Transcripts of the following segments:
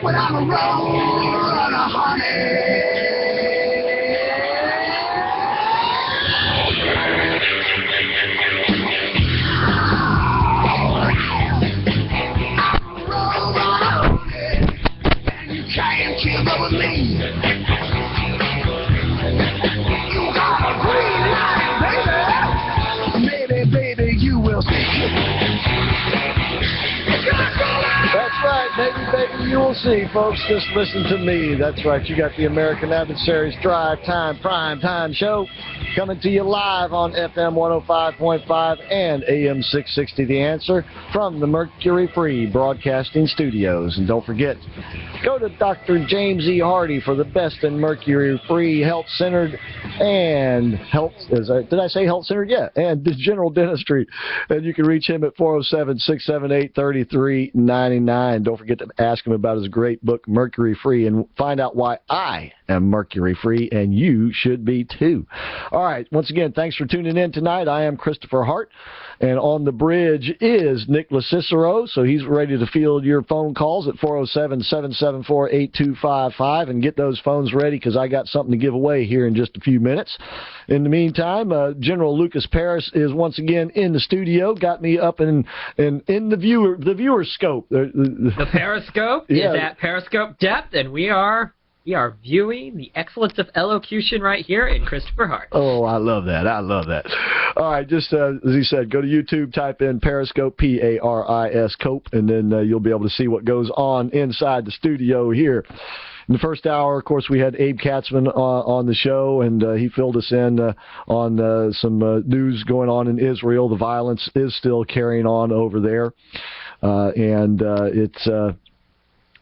without a roll and a honey. Can't keep up with me. You got a green light, baby. Baby, you will see. That's right, baby, you will see, folks. Just listen to me. That's right, you got the American Adversaries Drive Time Prime Time Show coming to you live on FM 105.5 and AM 660 The Answer from the Mercury Free Broadcasting Studios. And don't forget, go to Dr. James E. Hardy for the best in Mercury Free, health-centered, and did I say health-centered? Yeah, and general dentistry. And you can reach him at 407-678-3399. Don't forget to ask him about his great book, Mercury Free, and find out why I am Mercury Free, and you should be too. All right, once again, thanks for tuning in tonight. I am Christopher Hart, and on the bridge is Nicholas Cicero, so he's ready to field your phone calls at 407-774-8255, and get those phones ready because I got something to give away here in just a few minutes. In the meantime, General Lucas Paris is once again in the studio, got me up in the viewer scope. The Pariscope is at Pariscope Depth, and we are viewing the excellence of elocution right here in Christopher Hart. Oh, I love that. I love that. All right, just as he said, go to YouTube, type in Pariscope, P-A-R-I-S-Cope, and then you'll be able to see what goes on inside the studio here. In the first hour, of course, we had Abe Katzman on the show, and he filled us in on some news going on in Israel. The violence is still carrying on over there, and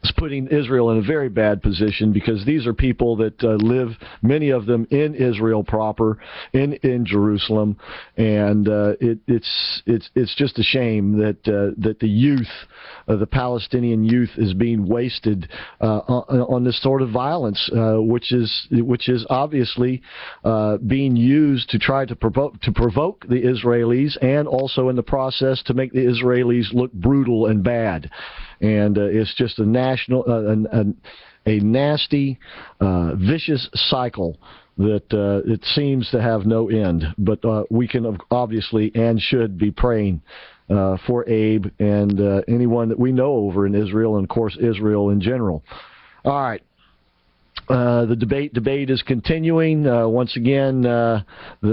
it's putting Israel in a very bad position because these are people that live, many of them in Israel proper, in Jerusalem, and it's just a shame that the youth, the Palestinian youth, is being wasted on this sort of violence, which is obviously being used to try to provoke the Israelis, and also in the process to make the Israelis look brutal and bad. And it's just a nasty, vicious cycle that it seems to have no end. But we can obviously and should be praying for Abe and anyone that we know over in Israel, and of course Israel in general. All right. The debate is continuing. Once again,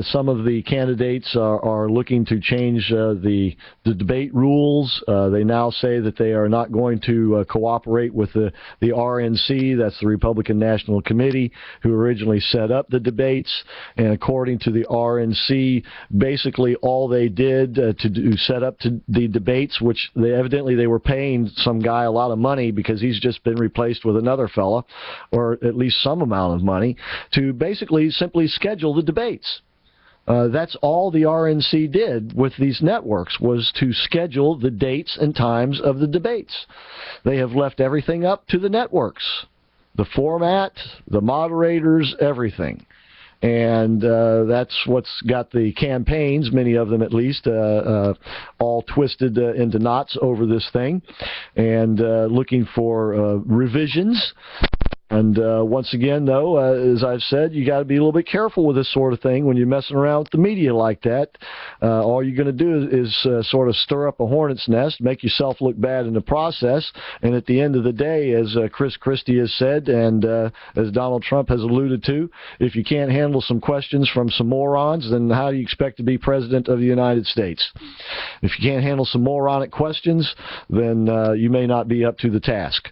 some of the candidates are looking to change the debate rules. They now say that they are not going to cooperate with the RNC, that's the Republican National Committee, who originally set up the debates. And according to the RNC, basically all they did to set up the debates, which they were paying some guy a lot of money because he's just been replaced with another fella, or at least some amount of money, to basically simply schedule the debates. That's all the RNC did with these networks, was to schedule the dates and times of the debates. They have left everything up to the networks, the format, the moderators, everything. And that's what's got the campaigns, many of them at least, all twisted into knots over this thing, and looking for revisions. And once again, though, as I've said, you got to be a little bit careful with this sort of thing when you're messing around with the media like that. All you're going to do is sort of stir up a hornet's nest, make yourself look bad in the process. And at the end of the day, as Chris Christie has said, and as Donald Trump has alluded to, if you can't handle some questions from some morons, then how do you expect to be president of the United States? If you can't handle some moronic questions, then you may not be up to the task.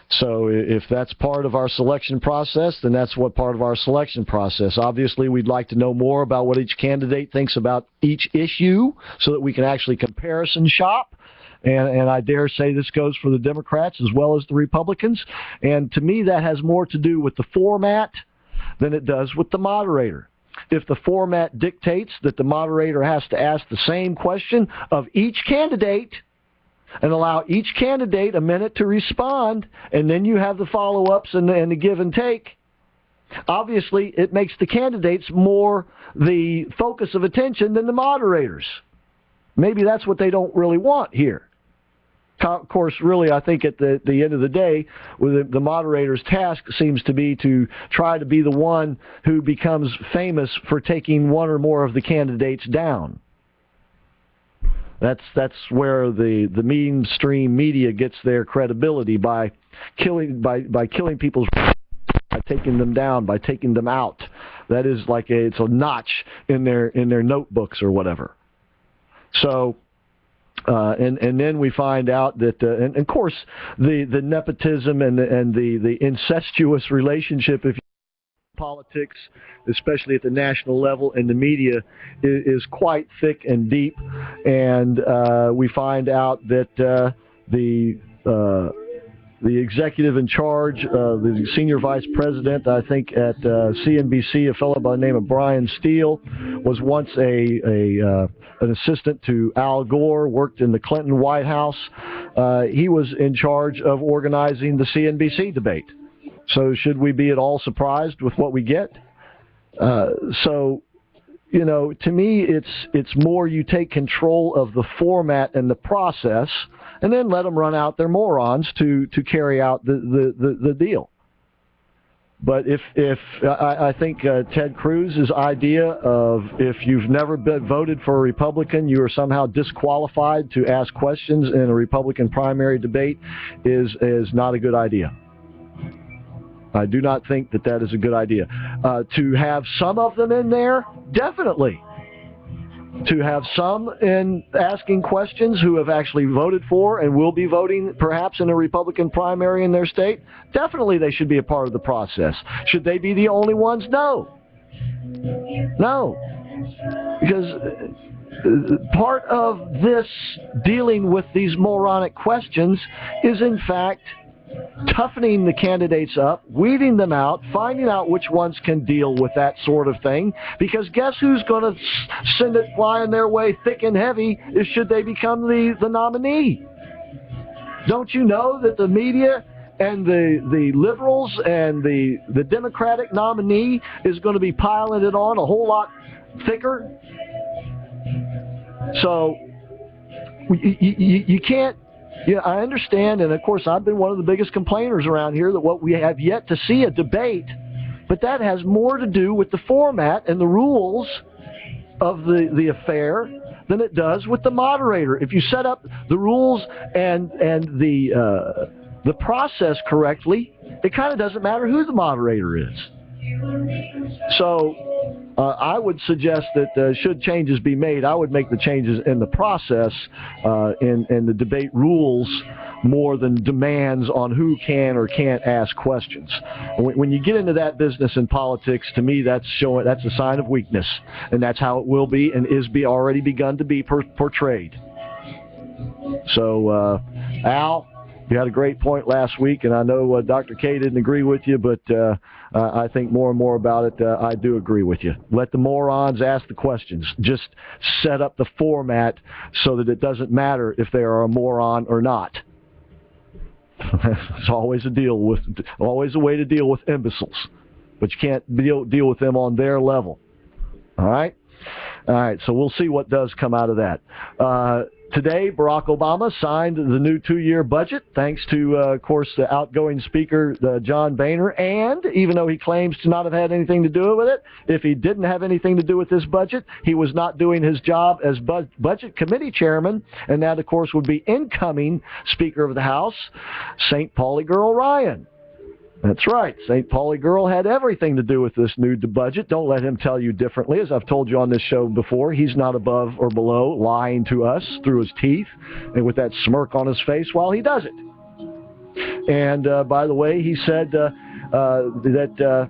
So if that's part of our selection process, then that's what part of our selection process. Obviously, we'd like to know more about what each candidate thinks about each issue so that we can actually comparison shop. And I dare say this goes for the Democrats as well as the Republicans. And to me, that has more to do with the format than it does with the moderator. If the format dictates that the moderator has to ask the same question of each candidate, and allow each candidate a minute to respond, and then you have the follow-ups and the give and take, obviously it makes the candidates more the focus of attention than the moderators. Maybe that's what they don't really want here. Of course, really, I think at the end of the day, the moderator's task seems to be to try to be the one who becomes famous for taking one or more of the candidates down. That's where the mainstream media gets their credibility, by killing people's, by taking them down, by taking them out. That is like it's a notch in their notebooks or whatever. So. And then we find out that, and of course, the nepotism and the incestuous relationship, if you politics, especially at the national level, and the media is quite thick and deep. And we find out that the executive in charge, the senior vice president, I think at CNBC, a fellow by the name of Brian Steele, was once an assistant to Al Gore, worked in the Clinton White House. He was in charge of organizing the CNBC debate. So should we be at all surprised with what we get? So, you know, to me, it's more you take control of the format and the process, and then let them run out their morons to carry out the deal. But if I think Ted Cruz's idea of if you've never been voted for a Republican, you are somehow disqualified to ask questions in a Republican primary debate is not a good idea. I do not think that is a good idea. To have some of them in there, definitely. To have some in asking questions who have actually voted for and will be voting perhaps in a Republican primary in their state, definitely they should be a part of the process. Should they be the only ones? No. No. Because part of this dealing with these moronic questions is, in fact, toughening the candidates up, weeding them out, finding out which ones can deal with that sort of thing. Because guess who's going to send it flying their way thick and heavy is should they become the nominee. Don't you know that the media and the liberals and the Democratic nominee is going to be piling it on a whole lot thicker? So you can't. Yeah, I understand, and of course I've been one of the biggest complainers around here that what we have yet to see a debate, but that has more to do with the format and the rules of the affair than it does with the moderator. If you set up the rules and the process correctly, it kind of doesn't matter who the moderator is. So I would suggest that should changes be made, I would make the changes in the process in the debate rules more than demands on who can or can't ask questions. When you get into that business in politics, to me that's a sign of weakness, and that's how it will be and is already begun to be portrayed. So Al, you had a great point last week, and I know Dr. K didn't agree with you, but I think more and more about it, I do agree with you. Let the morons ask the questions. Just set up the format so that it doesn't matter if they are a moron or not. It's always a way to deal with imbeciles, but you can't deal with them on their level. All right? All right, so we'll see what does come out of that. Today, Barack Obama signed the new 2-year budget, thanks to, of course, the outgoing Speaker, John Boehner, and even though he claims to not have had anything to do with it, if he didn't have anything to do with this budget, he was not doing his job as Budget Committee Chairman, and that, of course, would be incoming Speaker of the House, St. Pauli Girl Ryan. That's right. St. Pauli Girl had everything to do with this new budget. Don't let him tell you differently. As I've told you on this show before, he's not above or below lying to us through his teeth and with that smirk on his face while he does it. And, by the way, he said that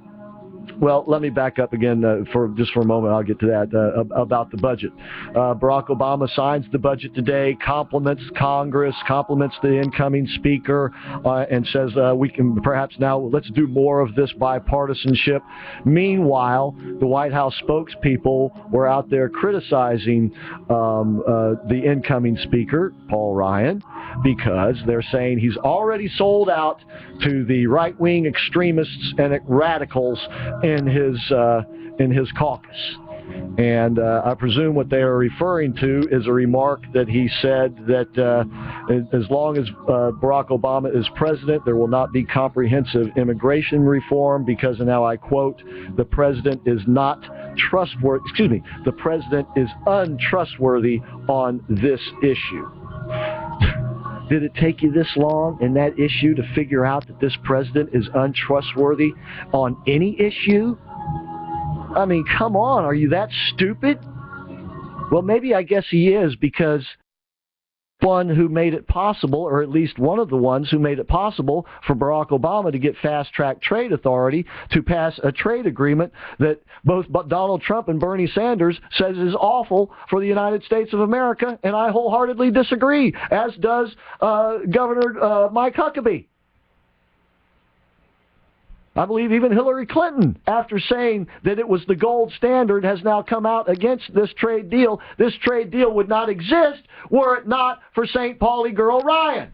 well, let me back up again for a moment. I'll get to that about the budget. Barack Obama signs the budget today, compliments Congress, compliments the incoming Speaker, and says we can perhaps now let's do more of this bipartisanship. Meanwhile, the White House spokespeople were out there criticizing the incoming Speaker, Paul Ryan, because they're saying he's already sold out to the right-wing extremists and radicals in his caucus. And I presume what they are referring to is a remark that he said that as long as Barack Obama is president, there will not be comprehensive immigration reform because, and now I quote, the president is not trustworthy, the president is untrustworthy on this issue. Did it take you this long in that issue to figure out that this president is untrustworthy on any issue? I mean, come on, are you that stupid? Well, maybe I guess he is, because one who made it possible, or at least one of the ones who made it possible for Barack Obama to get fast-track trade authority to pass a trade agreement that both Donald Trump and Bernie Sanders says is awful for the United States of America, and I wholeheartedly disagree, as does Governor Mike Huckabee. I believe even Hillary Clinton, after saying that it was the gold standard, has now come out against this trade deal. This trade deal would not exist were it not for St. Pauli girl Ryan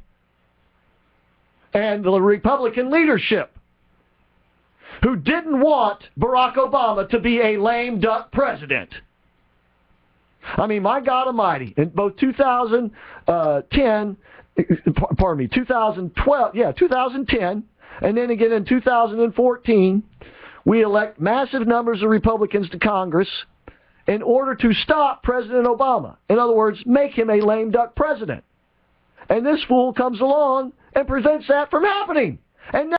and the Republican leadership, who didn't want Barack Obama to be a lame duck president. I mean, my God Almighty, in both 2010, 2010, and then again in 2014, we elect massive numbers of Republicans to Congress in order to stop President Obama. In other words, make him a lame duck president. And this fool comes along and prevents that from happening. And